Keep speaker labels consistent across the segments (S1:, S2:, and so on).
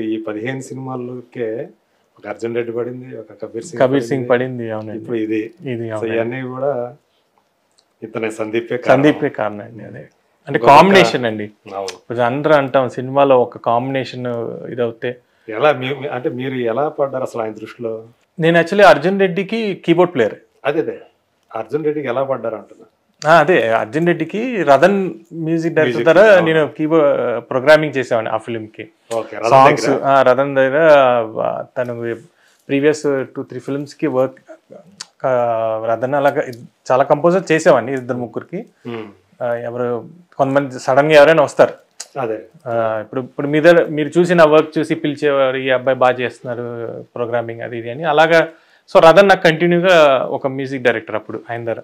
S1: ఈ 15 సినిమాలకే ఒక అర్జున్ రెడ్డి పడింది, ఒక
S2: కబీర్ సింగ్ పడింది. అవునండి.
S1: ఇప్పుడు ఇది
S2: ఇది
S1: సో ఇవన్నీ కూడా ఇతనే సందీపే
S2: కారణం అండి. అదే అంటే కాంబినేషన్ అండి. ఇప్పుడు అందరూ అంటాం సినిమాలో ఒక కాంబినేషన్ ఇదవుతే
S1: ఎలా అంటే మీరు ఎలా పడ్డారు అసలు ఆయన దృష్టిలో?
S2: నేను యాక్చువల్లీ అర్జున్ రెడ్డికి కీబోర్డ్ ప్లేయర్.
S1: అదే అర్జున్ రెడ్డికి ఎలా పడ్డారు అంటున్నా.
S2: అదే అర్జున్ రెడ్డికి రతన్ మ్యూజిక్ డైరెక్టర్ ద్వారా నేను కీబోర్డ్ ప్రోగ్రామింగ్ చేసేవాడిని ఆ ఫిల్మ్కి. సాంగ్స్ రతన్ దగ్గర తను ప్రీవియస్ 2-3 ఫిల్మ్స్కి వర్క్ రతన్ అలాగా చాలా కంపోజర్ చేసేవాడిని 2-3కి. ఎవరు కొంతమంది సడన్గా ఎవరైనా వస్తారు.
S1: అదే
S2: ఇప్పుడు మీరు చూసిన వర్క్ చూసి పిలిచేవారు, ఈ అబ్బాయి బాగా చేస్తున్నారు ప్రోగ్రామింగ్ అది ఇది అని అలాగా. సో రతన్ నాకు కంటిన్యూగా ఒక మ్యూజిక్ డైరెక్టర్ అప్పుడు ఆయన దగ్గర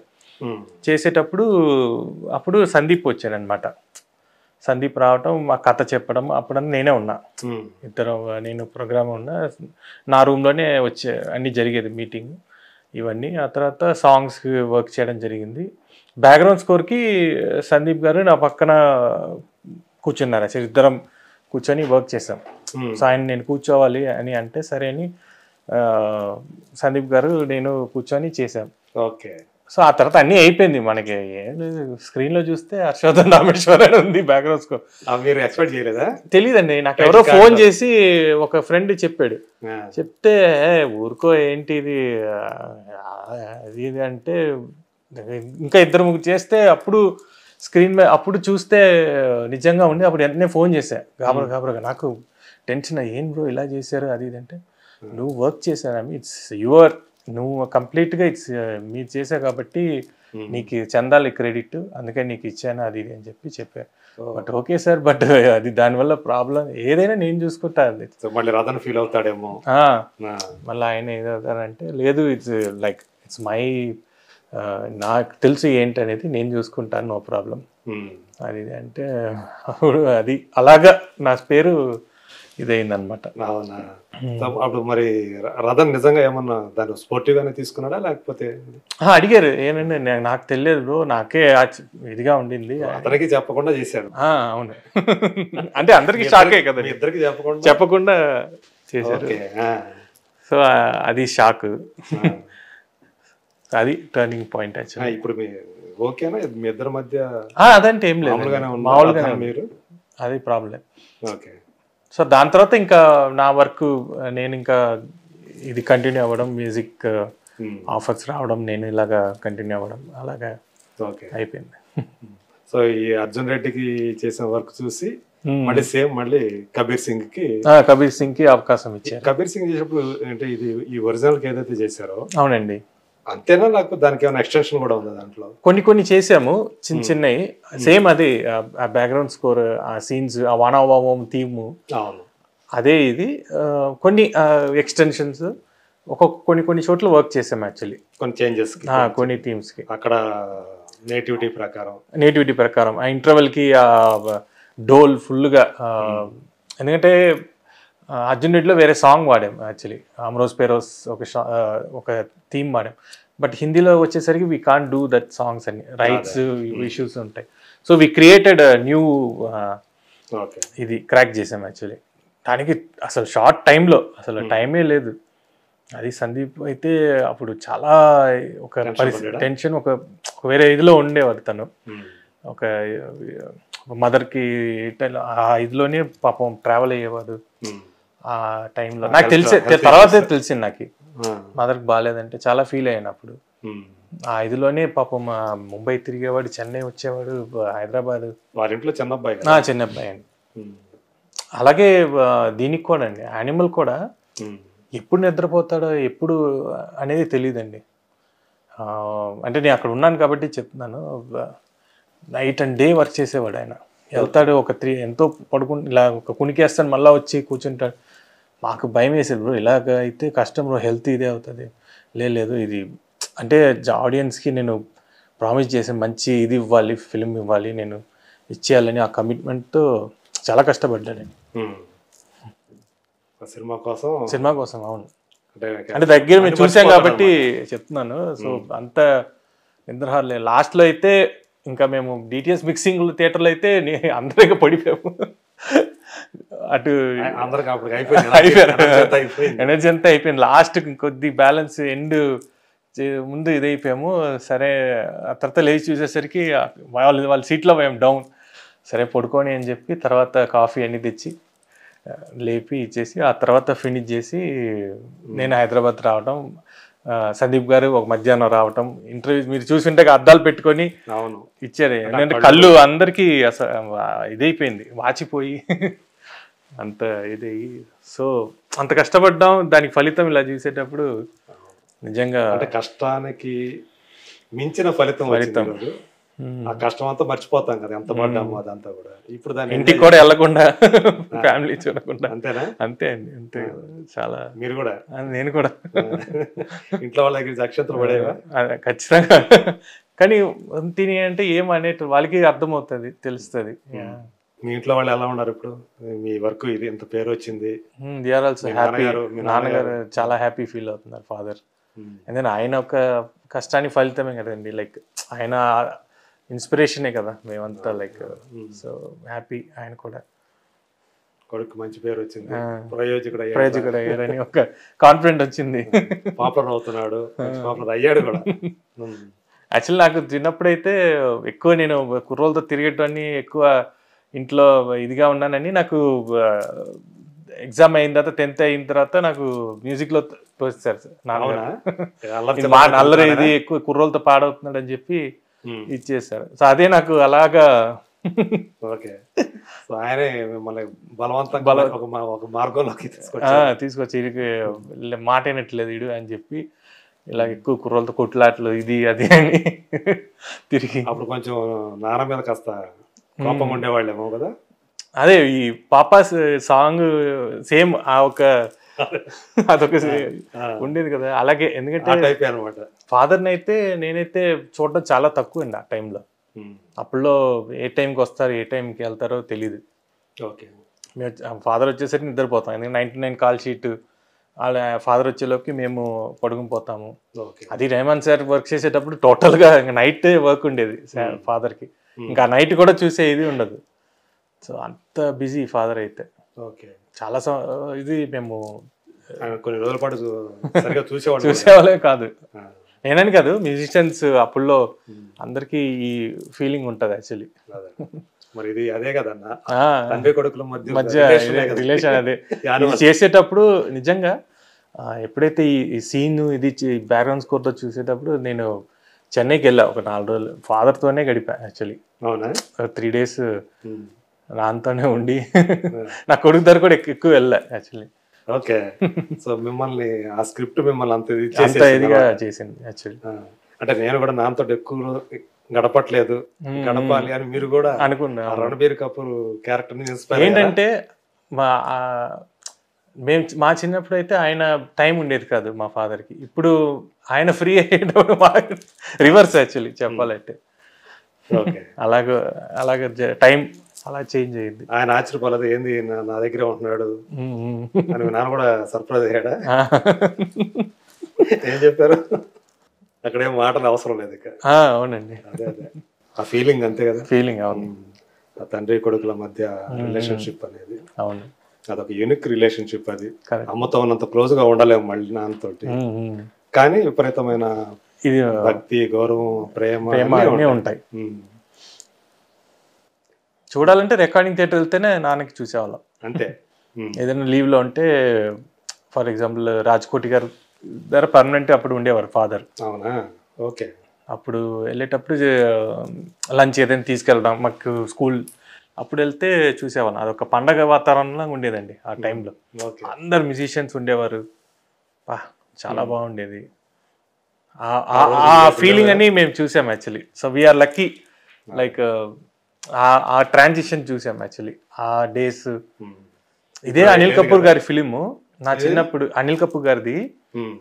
S2: చేసేటప్పుడు. అప్పుడు సందీప్ వచ్చాడనమాట. సందీప్ రావటం, మా కథ చెప్పడం, అప్పుడు నేనే ఉన్నా. ఇద్దరు నేను ప్రోగ్రామ్ ఉన్నా, నా రూమ్లోనే వచ్చే అన్నీ జరిగేది మీటింగ్ ఇవన్నీ. ఆ తర్వాత సాంగ్స్కి వర్క్ చేయడం జరిగింది. బ్యాక్గ్రౌండ్ స్కోర్కి సందీప్ గారు నా పక్కన కూర్చున్నారు. అసలు ఇద్దరం కూర్చొని వర్క్ చేసాం. సో ఆయన నేను కూర్చోవాలి అని అంటే సరే అని సందీప్ గారు నేను కూర్చొని చేసాం.
S1: ఓకే.
S2: సో ఆ తర్వాత అన్నీ అయిపోయింది. మనకి స్క్రీన్లో చూస్తే హర్షవర్ధన్ రామేశ్వర్ అని ఉంది బ్యాక్గ్రౌండ్ స్కోర్.
S1: మీరు ఎక్స్పెక్ట్ చేయలేదా?
S2: తెలియదండి. నాకు ఎవరో ఫోన్ చేసి ఒక ఫ్రెండ్ చెప్పాడు. చెప్తే ఊరుకో ఏంటి ఇది అది అంటే ఇంకా 2-3 చేస్తే అప్పుడు స్క్రీన్ మీద అప్పుడు చూస్తే నిజంగా ఉండి అప్పుడు వెంటనే ఫోన్ చేశా గాబరగా. నాకు టెన్షన్, ఏం బ్రో ఇలా చేశారు అది ఇది అంటే, నువ్వు వర్క్ చేశారా, ఇట్స్ యువర్, నువ్వు కంప్లీట్గా ఇట్స్ మీరు చేసావు కాబట్టి నీకు చెందాలి క్రెడిట్, అందుకే నీకు ఇచ్చాను అది ఇది అని చెప్పారు. బట్ ఓకే సార్, బట్ అది దానివల్ల ప్రాబ్లం ఏదైనా నేను చూసుకుంటా. అది
S1: మళ్ళీ రతన్ ఫీల్ అవుతాడేమో,
S2: మళ్ళీ ఆయన ఏదవుతారంటే లేదు, ఇట్స్ మై, నాకు తెలుసు ఏంటి అనేది నేను చూసుకుంటాను, నో ప్రాబ్లం అది అంటే అప్పుడు అది అలాగా నా పేరు ఇదైందనమాట.
S1: అవునా? అప్పుడు మరి రతన్ నిజంగా ఏమన్నా దాన్ని స్పోర్టివ్ గానే తీసుకున్నాడా లేకపోతే?
S2: అడిగారు ఏంటంటే నాకు తెలియదు బ్రో, నాకే ఇదిగా ఉండింది,
S1: అతనికి చెప్పకుండా చేశాడు.
S2: అవును, అంటే అందరికి షాకే కదా,
S1: ఇద్దరికి
S2: చెప్పకుండా చేశారు. సో అది షాక్, అది టర్నింగ్ పాయింట్. యాక్చువల్లీ
S1: ఇప్పుడు ఓకేనా మీ ఇద్దరి మధ్య?
S2: అదంటే ఏం లేదు, మామూలుగానే మీరు, అది ప్రాబ్లం.
S1: ఓకే.
S2: సో దాని తర్వాత ఇంకా నా వర్క్ నేను ఇంకా ఇది కంటిన్యూ అవ్వడం, మ్యూజిక్ ఆఫర్స్ రావడం, నేను ఇలాగా కంటిన్యూ అవ్వడం, అలాగా అయిపోయింది.
S1: సో ఈ అర్జున్ రెడ్డికి చేసిన వర్క్ చూసి మళ్ళీ కబీర్ సింగ్ కి అవకాశం ఇచ్చారు. కబీర్ సింగ్ చేసినప్పుడు అంటే ఇది ఈ ఒరిజినల్ కి ఏదైతే చేశారో,
S2: అవునండి,
S1: అంతేనా? నాకు దానికి ఏమైనా ఎక్స్టెన్షన్ కూడా ఉంది దాంట్లో?
S2: కొన్ని చేసాము, చిన్నవి. సేమ్ అది ఆ బ్యాక్గ్రౌండ్ స్కోర్, ఆ సీన్స్, ఆ వానావామం థీమ్ అదే. ఇది కొన్ని ఎక్స్టెన్షన్స్, కొన్ని చోట్ల వర్క్ చేసాము యాక్చువల్లీ,
S1: కొన్ని చేంజెస్,
S2: కొన్ని థీమ్స్ కి.
S1: అక్కడ నేటివిటీ ప్రకారం
S2: ఆ ఇంటర్వెల్కి ఆ డోల్ ఫుల్గా, ఎందుకంటే అర్జున్ రెడ్డిలో వేరే సాంగ్ వాడాం యాక్చువల్లీ, అమరోజ్ పేరోస్ ఒక థీమ్ వాడాం. బట్ హిందీలో వచ్చేసరికి we can't do that songs అని, రైట్స్ ఇష్యూస్ ఉంటాయి. సో వీ క్రియేటెడ్ న్యూ ఇది క్రాక్ చేసాం యాక్చువల్లీ. దానికి అసలు షార్ట్ టైంలో అసలు టైమే లేదు. అది సందీప్ అయితే అప్పుడు చాలా ఒక టెన్షన్, ఒక వేరే ఇదిలో ఉండేవాడు తను. ఒక మదర్కి ఆ ఇదిలోనే పాపం ట్రావెల్ అయ్యేవాడు ఆ టైంలో. నాకు తర్వాతే తెలిసింది నాకు మదర్కి బాగాలేదంటే, చాలా ఫీల్ అయ్యాను అప్పుడు. ఆ ఇదిలోనే పాపం ముంబై తిరిగేవాడు, చెన్నై వచ్చేవాడు, హైదరాబాద్.
S1: వారింట్లో చిన్నబ్బాయి
S2: అండి. అలాగే దీనికి కూడా అండి, యానిమల్ కూడా ఎప్పుడు నిద్రపోతాడో ఎప్పుడు అనేది తెలియదండి. అంటే నేను అక్కడ ఉన్నాను కాబట్టి చెప్తున్నాను. నైట్ అండ్ డే వర్క్ చేసేవాడు ఆయన. వెళ్తాడు, ఒక 3 ఎంతో ఇలా ఒక కునికేస్తాడు, మళ్ళీ వచ్చి కూర్చుంటాడు. మాకు భయం వేసేది, బ్రో ఇలాగ అయితే కష్టం బ్రో, హెల్త్ ఇదే అవుతుంది. లేదు ఇది అంటే ఆడియన్స్కి నేను ప్రామిస్ చేసి మంచి ఇది ఇవ్వాలి, ఫిల్మ్ ఇవ్వాలి, నేను ఇచ్చేయాలని ఆ కమిట్మెంట్తో చాలా కష్టపడ్డాను
S1: సినిమా
S2: కోసం. అవును, అంటే దగ్గర మేము చూసాం కాబట్టి చెప్తున్నాను. సో అంత నిద్రహారలే. లాస్ట్లో అయితే ఇంకా మేము డిటిఎస్ మిక్సింగ్ థియేటర్లో అయితే అందరికీ పడిపోయాము. అటు
S1: అందరికి అప్పుడు అయిపోయింది,
S2: ఎనర్జీ అంతా అయిపోయింది. లాస్ట్ కొద్ది బ్యాలెన్స్ ఎండ్ ముందు ఇదైపోయాము. సరే ఆ తర్వాత లేచి చూసేసరికి వాళ్ళ సీట్లో పోయాం డౌన్. సరే పడుకొని అని చెప్పి తర్వాత కాఫీ అన్ని తెచ్చి లేపి ఇచ్చేసి ఆ తర్వాత ఫినిష్ చేసి నేను హైదరాబాద్ రావడం, సందీప్ గారు ఒక మధ్యాహ్నం రావటం. ఇంటర్వ్యూ మీరు చూసింటే అద్దాలు పెట్టుకొని ఇచ్చారు. ఎందుకంటే కళ్ళు అందరికీ అసలు ఇదైపోయింది, వాచిపోయి అంత ఇది. సో అంత కష్టపడ్డాం, దానికి ఫలితం ఇలా చూసేటప్పుడు నిజంగా
S1: అంటే కష్టానికి మించిన ఫలితం. ఆ కష్టం అంతా మర్చిపోతాం కదా, ఎంత పడ్డాము అదంతా కూడా. ఇప్పుడు దాన్ని
S2: ఇంటికి కూడా వెళ్ళకుండా, ఫ్యామిలీ చూడకుండా.
S1: అంతేనా?
S2: అంతే అండి, అంతే. చాలా.
S1: మీరు కూడా?
S2: నేను కూడా.
S1: ఇంట్లో వాళ్ళ దగ్గర అక్షంతలు పడేవా?
S2: ఖచ్చితంగా. కానీ తిని అంటే ఏమనేది వాళ్ళకి అర్థమవుతుంది, తెలుస్తుంది.
S1: మీ ఇంట్లో వాళ్ళు ఎలా ఉన్నారు ఇప్పుడు? మీ వర్క్ ఇది ఎంత పేరు వచ్చింది?
S2: They are also happy. నాన్నగారు చాలా హ్యాపీ ఫీల్ అవుతున్నారు, ఫాదర్. ఎందుకంటే ఆయన ఒక కష్టానికి ఫలితమే కదండి, లైక్ ఆయన ఇన్స్పిరేషనే కదా మేమంతా, లైక్ సో హ్యాపీ. ఆయన కూడా
S1: కొడుకు మంచి పేరు వచ్చింది,
S2: ప్రయోజకుడు అయ్యారని ఒక కాన్ఫిడెంట్ వచ్చింది.
S1: పాపులర్ అవుతున్నాడు, పాపులర్ అయ్యాడు కూడా.
S2: యాక్చువల్లీ నాకు చిన్నప్పుడైతే ఎక్కువ నేను కుర్రోళ్ళతో తిరిగేటన్ని, ఎక్కువ ఇంట్లో ఇదిగా ఉన్నానని. నాకు ఎగ్జామ్ అయిన తర్వాత 10th అయిన తర్వాత నాకు మ్యూజిక్ లో తోస్తారు నాన్నగారు. అల్లరి ఇది ఎక్కువ కుర్రోళ్ళతో పాడవుతున్నాడు అని చెప్పి ఇచ్చేసారు. సో అదే నాకు అలాగా.
S1: ఓకే, ఆయనే మిమ్మల్ని బలవంతంగా ఒక మార్గంలోకి
S2: తీసుకొచ్చి మాట అయినట్లేదు ఇడు అని చెప్పి ఇలా ఎక్కువ కుర్రోళ్ళతో కొట్లాట్లు ఇది అది అని తిరిగి.
S1: అప్పుడు కొంచెం నాన్న మీద కాస్త కోపంగా ఉండేవాళ్ళేమో కదా.
S2: అదే ఈ పాపా సాంగ్ సేమ్ అదొక ఉండేది కదా అలాగే. ఎందుకంటే ఫాదర్ని అయితే నేనైతే చూడడం చాలా తక్కువ అండి ఆ టైంలో. అప్పుడులో ఏ టైంకి వస్తారు ఏ టైంకి వెళ్తారో తెలీదు. ఫాదర్ వచ్చేసరికి నిద్రపోతాం, ఎందుకంటే 99 కాల్ షీట్. వాళ్ళ ఫాదర్ వచ్చేలోకి మేము పడుకుని పోతాము. అది రెహమాన్ సార్ వర్క్ చేసేటప్పుడు టోటల్గా నైట్ వర్క్ ఉండేది ఫాదర్కి. ఇంకా నైట్ కూడా చూసే ఇది ఉండదు. సో అంత బిజీ ఫాదర్ అయితే. చాలా ఇది మేము
S1: కొన్ని రోజుల పాటు
S2: చూసేవాళ్ళే కాదు, నేనని కాదు, మ్యూజిషియన్స్ అప్పుల్లో అందరికి ఈ ఫీలింగ్ ఉంటుంది యాక్చువల్లీ.
S1: మరి ఇది అదే కదన్నా, తండ్రి కొడుకుల మధ్య
S2: రిలేషన్. అదే చేసేటప్పుడు నిజంగా ఎప్పుడైతే ఈ సీన్ ఇది బ్యాక్గ్రౌండ్ స్కోర్తో చూసేటప్పుడు నేను చెన్నైకి వెళ్ళా ఒక 4 రోజులు. ఫాదర్తోనే గడిపా యాక్చువల్లీ. 3 days నాన్నతోనే ఉండి నా కొడుకు దగ్గర కూడా ఎక్కువ వెళ్ళా యాక్చువల్లీ.
S1: ఓకే, సో మిమ్మల్ని ఆ స్క్రిప్ట్ మిమ్మల్ని అంత
S2: ఇదిగా చేసింది యాక్చువల్లీ.
S1: అంటే నేను కూడా నాన్నతో ఎక్కువ గడపట్లేదు, గడపాలి అని మీరు కూడా
S2: అనుకున్నా.
S1: రణబీర్ కపూర్ క్యారెక్టర్
S2: ఏంటంటే మేము మా చిన్నప్పుడు అయితే ఆయన టైం ఉండేది కాదు మా ఫాదర్కి. ఇప్పుడు ఆయన ఫ్రీ అయ్యేటప్పుడు రివర్స్ యాక్చువల్లీ చెప్పాలంటే. అలాగ టైం అలా చేంజ్ అయ్యింది.
S1: ఆయన ఆశ్చర్యపోలేదు, ఏంది నా దగ్గరే ఉంటున్నాడు అని. నాన్న కూడా సర్ప్రైజ్ అయ్యాడా? ఏం చెప్పారు? అక్కడేం మాటలు అవసరం లేదు ఇక.
S2: అవునండి,
S1: అదే అదే ఆ ఫీలింగ్ అంతే కదా.
S2: ఫీలింగ్ అవును.
S1: ఆ తండ్రి కొడుకుల మధ్య రిలేషన్షిప్ అనేది
S2: అవును,
S1: అదొక యూనిక్ రిలేషన్షిప్. అది అమ్మతో ఉన్నంత క్లోజ్ గా ఉండలేము మళ్ళీ నాన్నతోటి, కానీ విపరీతమైన ఇది భక్తి, గౌరవం, ప్రేమ
S2: అన్నీ ఉంటాయి. చూడాలంటే రికార్డింగ్ థియేటర్ వెళ్తేనే నాన్నకి చూసేవాళ్ళం అంతే. ఏదైనా లీవ్లో ఉంటే, ఫర్ ఎగ్జాంపుల్ రాజ్కోటి గారు దగ్గర పర్మనెంట్ అప్పుడు ఉండేవారు ఫాదర్.
S1: అవునా? ఓకే.
S2: అప్పుడు వెళ్ళేటప్పుడు లంచ్ ఏదైనా తీసుకెళ్ళడం, మాకు స్కూల్ అప్పుడు వెళ్తే చూసేవాళ్ళం. అదొక పండగ వాతావరణంలో ఉండేదండి ఆ టైంలో. అందరు మ్యూజిషియన్స్ ఉండేవారు, చాలా బాగుండేది. ఆ ఫీలింగ్ అని మేము చూసాం actually. So we are lucky, like ఆ ట్రాన్సిషన్ చూసాం యాక్చువల్లీ ఆ డేస్. ఇదే అనిల్ కపూర్ గారి ఫిలిము నా చిన్నప్పుడు, అనిల్ కపూర్ గారిది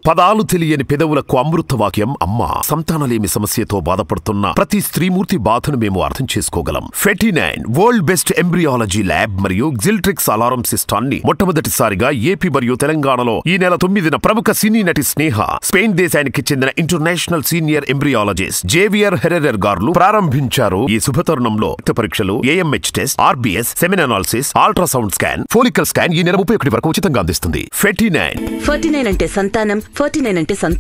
S3: పదాలు తెలియని పెదవులకు అమృత వాక్యం అమ్మ. సంతానలేమి సమస్యతో బాధపడుతున్న ప్రతి స్త్రీమూర్తి బాధను మేము అర్థం చేసుకోగలం. Fertinine world best embryology lab మరియు జిల్ట్రిక్స్ అలారం సిస్టాన్ని మొట్టమొదటిసారిగా ఏపీ మరియు తెలంగాణలో ఈ నెల 9న ప్రముఖ సినీ నటి స్నేహ, స్పెయిన్ దేశానికి చెందిన international senior embryologist Javier Herrera గారు ప్రారంభించారు. ఈ శుభతరుణంలో రక్త పరీక్షలు, AMH test, RBS, సెమిన్ analysis, ultrasound scan, follicle scan ఈ నెల 31 వరకు ఉచితంగా అందిస్తుంది. 49
S4: అంటే సంతానం, 49 అంటే సంతోషం.